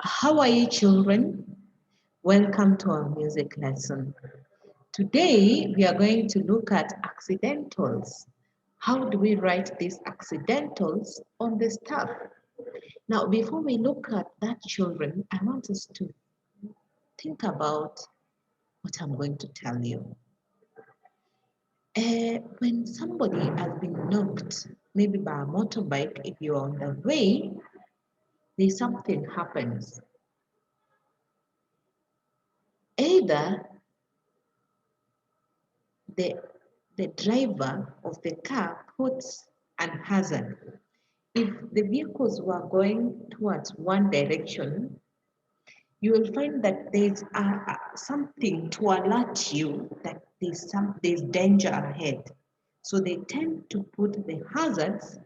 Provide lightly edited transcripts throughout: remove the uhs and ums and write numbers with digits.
How are you, children? Welcome to our music lesson. Today, we are going to look at accidentals. How do we write these accidentals on the staff? Now, before we look at that, children, I want us to think about what I'm going to tell you. When somebody has been knocked, maybe by a motorbike, if you're on the way, there's something happens. Either the the driver of the car puts an hazard. If the vehicles were going towards one direction, you will find that there's something to alert you that there's danger ahead. So they tend to put the hazards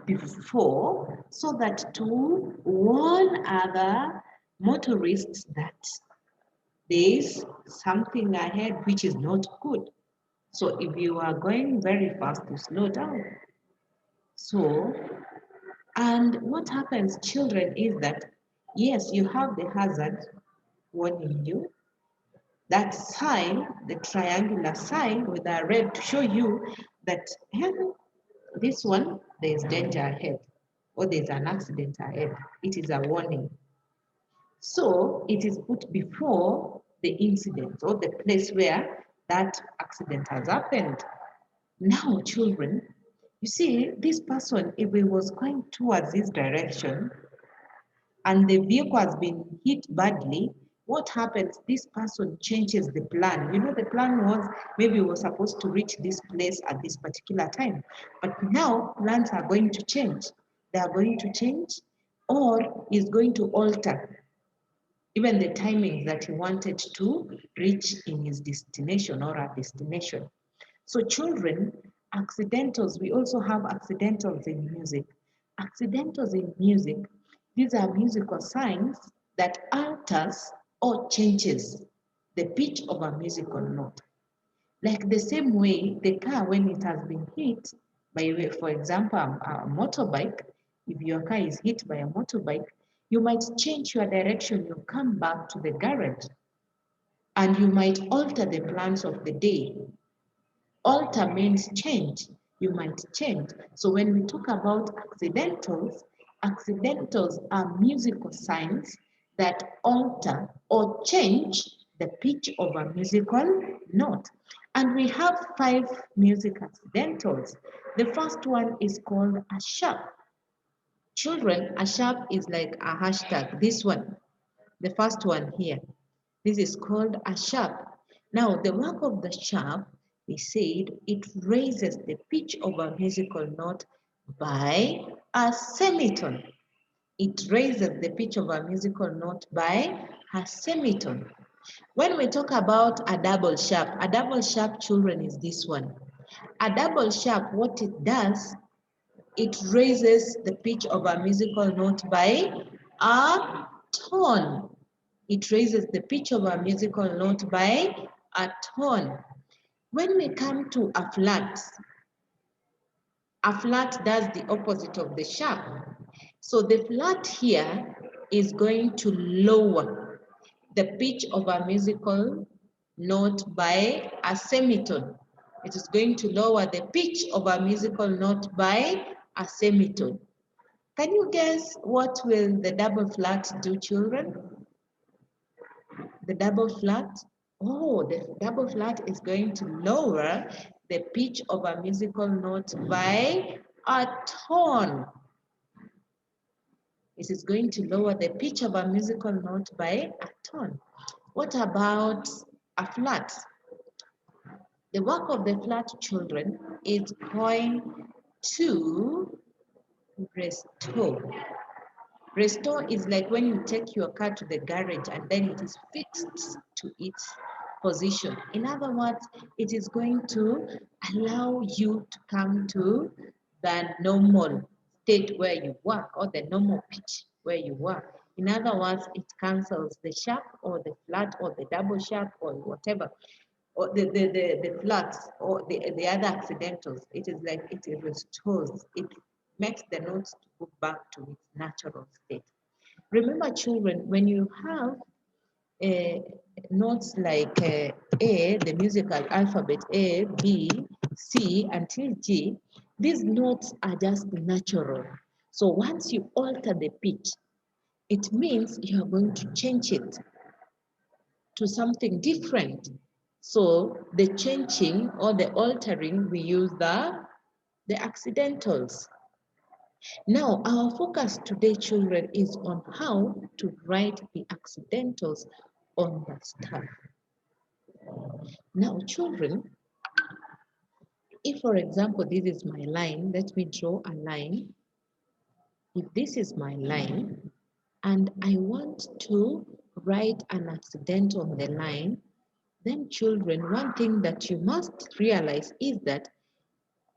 before so that to warn other motorists that there's something ahead which is not good. So if you are going very fast, you slow down. So, and what happens, children, is that yes, you have the hazard warning you. That sign, the triangular sign with a red to show you that this one, there's danger ahead or there's an accident ahead. It is a warning. So it is put before the incident or the place where that accident has happened. Now, children, you see, this person, if he was going towards this direction and the vehicle has been hit badly, what happens? This person changes the plan. You know, the plan was maybe he was supposed to reach this place at this particular time. But now plans are going to change. They are going to change or is going to alter even the timings that he wanted to reach in his destination or a destination. So children, accidentals, we also have accidentals in music. Accidentals in music, these are musical signs that alters or changes the pitch of a musical note. Like the same way the car, when it has been hit by, for example, a motorbike, if your car is hit by a motorbike, you might change your direction, you come back to the garage, and you might alter the plans of the day. Alter means change. You might change. So when we talk about accidentals, accidentals are musical signs that alter or change the pitch of a musical note. And we have 5 music accidentals. The first one is called a sharp. Children, a sharp is like a hashtag. This one, the first one here. This is called a sharp. Now, the work of the sharp, we said, it raises the pitch of a musical note by a semitone. It raises the pitch of a musical note by a semitone. When we talk about a double sharp, children, is this one. A double sharp, what it does, it raises the pitch of a musical note by a tone. It raises the pitch of a musical note by a tone. When we come to a flat does the opposite of the sharp. So the flat here is going to lower the pitch of a musical note by a semitone. It is going to lower the pitch of a musical note by a semitone. Can you guess what will the double flat do, children? The double flat? Oh, the double flat is going to lower the pitch of a musical note by a tone. It is going to lower the pitch of a musical note by a tone. What about a flat? The work of the flat, children, is going to restore. Restore is like when you take your car to the garage and then it is fixed to its position. In other words, it is going to allow you to come to the normal state where you were or the normal pitch where you were. In other words, it cancels the sharp or the flat or the double sharp or whatever, or the flats or the other accidentals. It is like it restores, it makes the notes to go back to its natural state. Remember, children, when you have notes like A, the musical alphabet A, B, C until G, these notes are just natural. So once you alter the pitch, it means you are going to change it to something different. So the changing or the altering, we use the accidentals. Now, our focus today, children, is on how to write the accidentals on the staff. Now, children, if, for example, this is my line, let me draw a line. If this is my line, and I want to write an accident on the line, then children, one thing that you must realize is that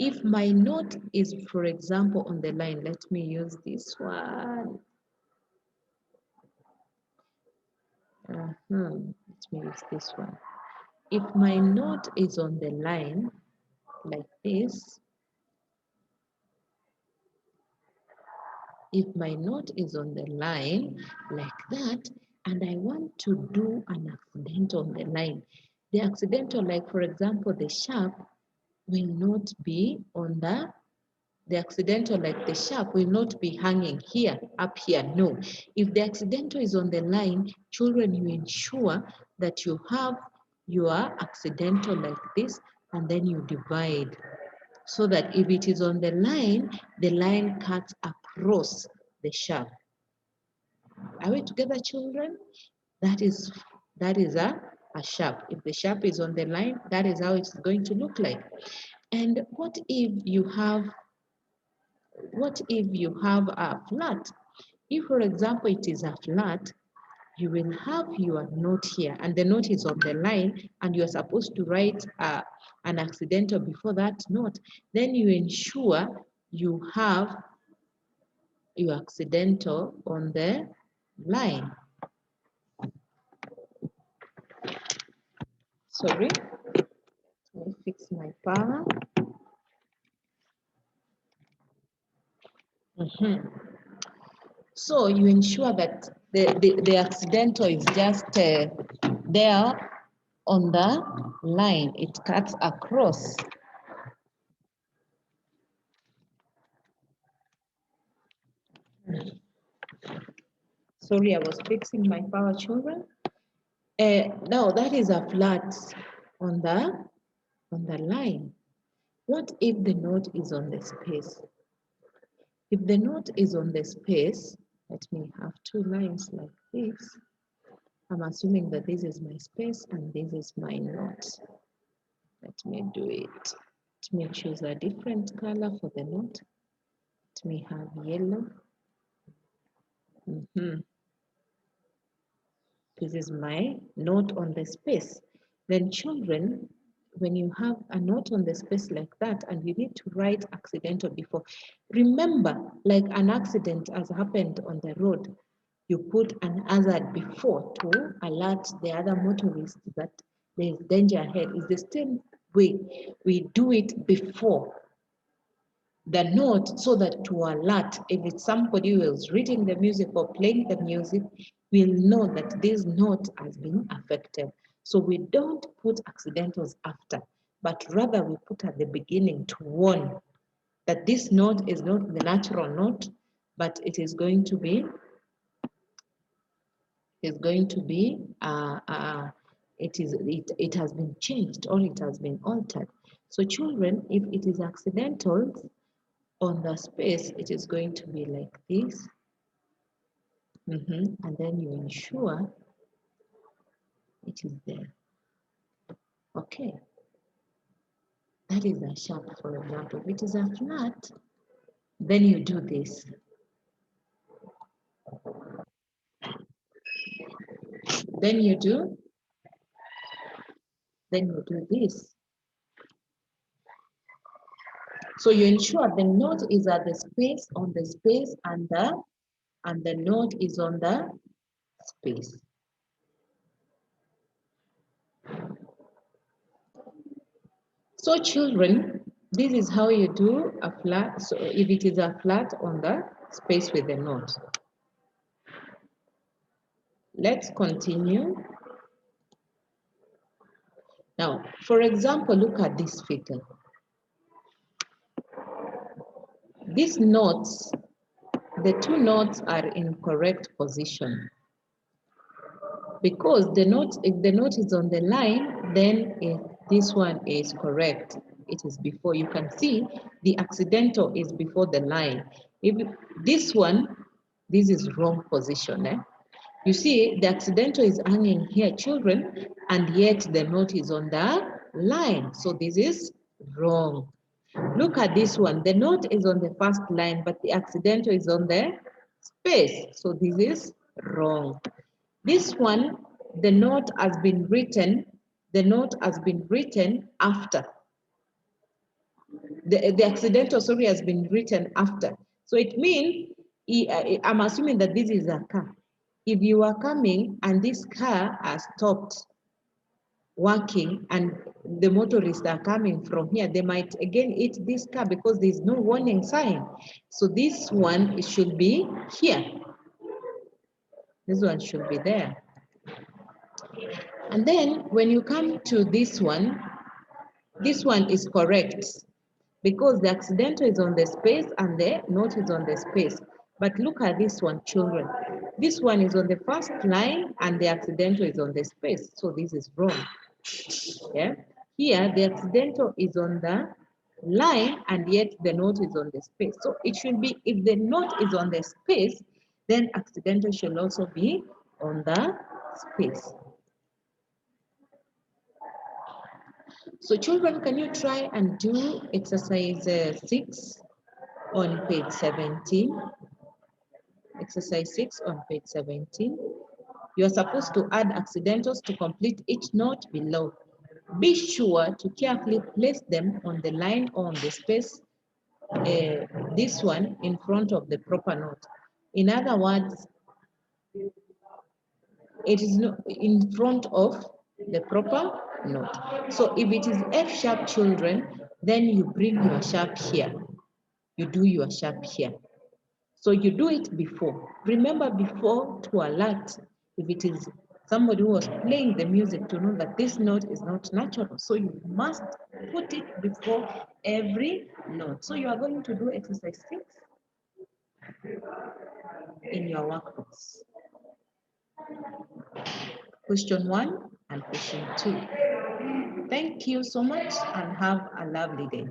if my note is, for example, on the line, let me use this one. Let me use this one. If my note is on the line like this, if my note is on the line like that, and I want to do an accident on the line, the accidental, like for example, the sharp will not be on the accidental, like the sharp will not be hanging here, up here. No. If the accidental is on the line, children, you ensure that you have your accidental like this, and then you divide. So that if it is on the line cuts across the sharp. Are we together, children? That is a sharp. If the sharp is on the line, that is how it's going to look like. And what if you have a flat? If, for example, it is a flat, you will have your note here, and the note is on the line, and you're supposed to write an accidental before that note. Then you ensure you have your accidental on the line. Sorry, let me fix my power. So you ensure that the accidental is just there on the line. It cuts across. Sorry, I was fixing my power, children. Now that is a flat on the line. What if the note is on the space? If the note is on the space, let me have two lines like this. I'm assuming that this is my space and this is my note. Let me do it. Let me choose a different color for the note. Let me have yellow. This is my note on the space. Then children, when you have a note on the space like that and you need to write accidental before, remember, like an accident has happened on the road, you put an hazard before to alert the other motorists that there is danger ahead. It's the same way we do it before the note, so that to alert, if it's somebody who is reading the music or playing the music, will know that this note has been affected. So we don't put accidentals after, but rather we put at the beginning to warn that this note is not the natural note, but it is going to be it has been changed or it has been altered. So children, if it is accidentals on the space, it is going to be like this. And then you ensure it is there. Okay. That is a sharp, for example. If it is a flat, then you do this. Then you do this. So you ensure the note is at the space, on the space, and the note is on the space. So children, this is how you do a flat. So if it is a flat on the space with the note. Let's continue. Now, for example, look at this figure. These notes, the two notes are in correct position. Because the note, if the note is on the line, then this one is correct. It is before. You can see the accidental is before the line. If this one, this is wrong position. You see, the accidental is hanging here, children, and yet the note is on the line. So this is wrong. Look at this one. The note is on the first line, but the accidental is on the space. So this is wrong. This one, the note has been written after. The accidental, sorry, has been written after. So it means, I'm assuming that this is a car. If you are coming and this car has stopped working and the motorists are coming from here, they might again hit this car because there is no warning sign. So this one should be here. This one should be there. And then when you come to this one is correct because the accidental is on the space and the note is on the space. But look at this one, children. This one is on the first line and the accidental is on the space. So this is wrong. Yeah. Here, the accidental is on the line and yet the note is on the space. So it should be, if the note is on the space, then accidental should also be on the space. So children, can you try and do exercise 6 on page 17? Exercise 6 on page 17. You are supposed to add accidentals to complete each note below. Be sure to carefully place them on the line or on the space, this one in front of the proper note. In other words, it is not in front of the proper note. So if it is F sharp, children, then you bring your sharp here. You do your sharp here. So you do it before. Remember before to alert if it is somebody who was playing the music to know that this note is not natural. So you must put it before every note. So you are going to do exercise 6 in your workbooks. Question 1 and question 2. Thank you so much and have a lovely day.